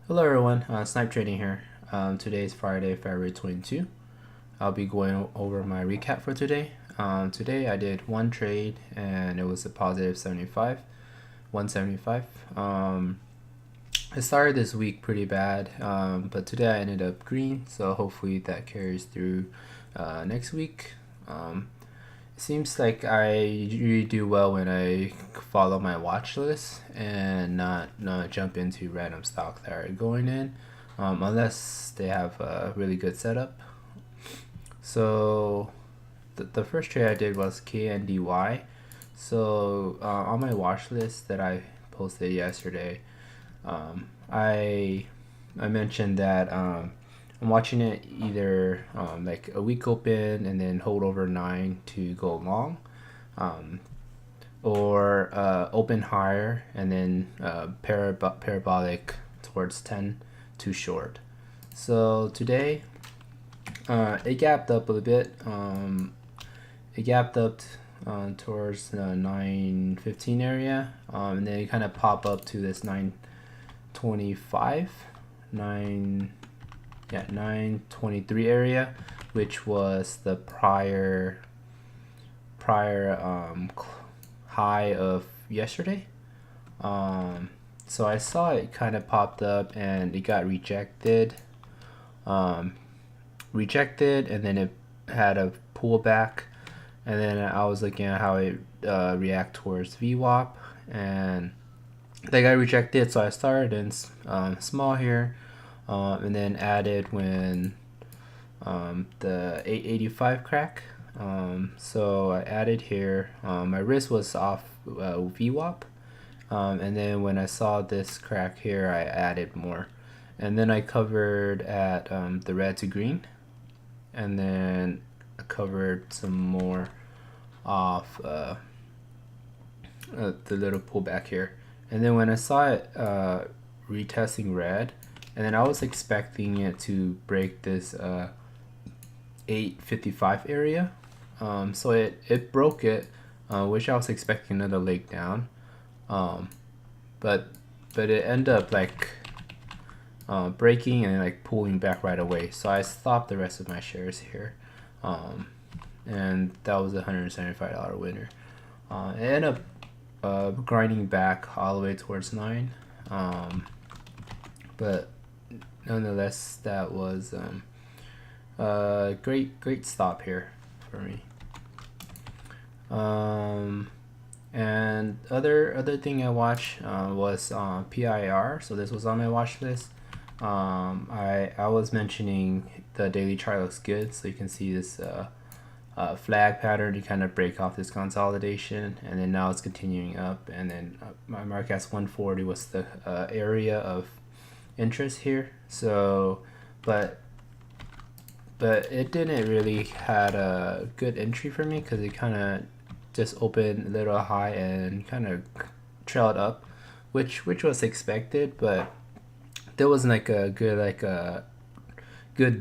Hello everyone, Snipe Trading here. Today is Friday, February 22. I'll be going over my recap for today. Today I did one trade and it was a positive 75, 175. I started this week pretty bad, but today I ended up green, so hopefully that carries through next week. It seems like I really do well when I follow my watch list and not jump into random stocks that are going in, unless they have a really good setup. So the first trade I did was KNDI. So on my watch list that I posted yesterday, I mentioned that I'm watching it either like a week open and then hold over 9 to go long, or open higher and then parabolic towards 10 to short. So today it gapped up a little bit. It gapped up towards the 915 area, and then it kind of pop up to this 925, 923 area, which was the prior high of yesterday. So I saw it kind of popped up and it got rejected, and then it had a pullback, and then I was looking at how it react towards VWAP, and they got rejected. So I started in small here, and then added when the 885 crack. So I added here. My risk was off VWAP, and then when I saw this crack here, I added more, and then I covered at the red to green, and then I covered some more off the little pullback here. And then when I saw it retesting red, and then I was expecting it to break this 855 area, so it broke it, which I was expecting another leg down, but it ended up like breaking and like pulling back right away. So I stopped the rest of my shares here, and that was a $175 winner. It ended up grinding back all the way towards 9, but nonetheless that was great stop here for me. And other thing I watched was PIR. So this was on my watch list. I was mentioning the daily chart looks good, so you can see this flag pattern to kind of break off this consolidation, and then now it's continuing up, and then my mark as 140 was the area of interest here. So but it didn't really had a good entry for me because it kind of just opened a little high and kind of trailed up, which was expected, but there wasn't like a good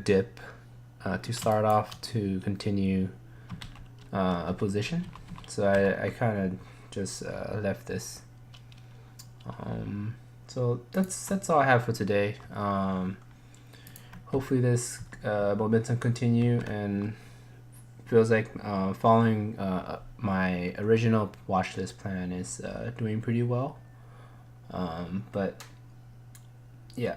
dip to start off to continue a position. So I kind of just left this. So that's all I have for today. Hopefully this momentum continue, and feels like following my original watch list plan is doing pretty well. But yeah,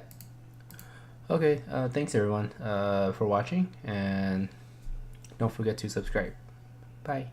okay, thanks everyone for watching, and don't forget to subscribe. Bye.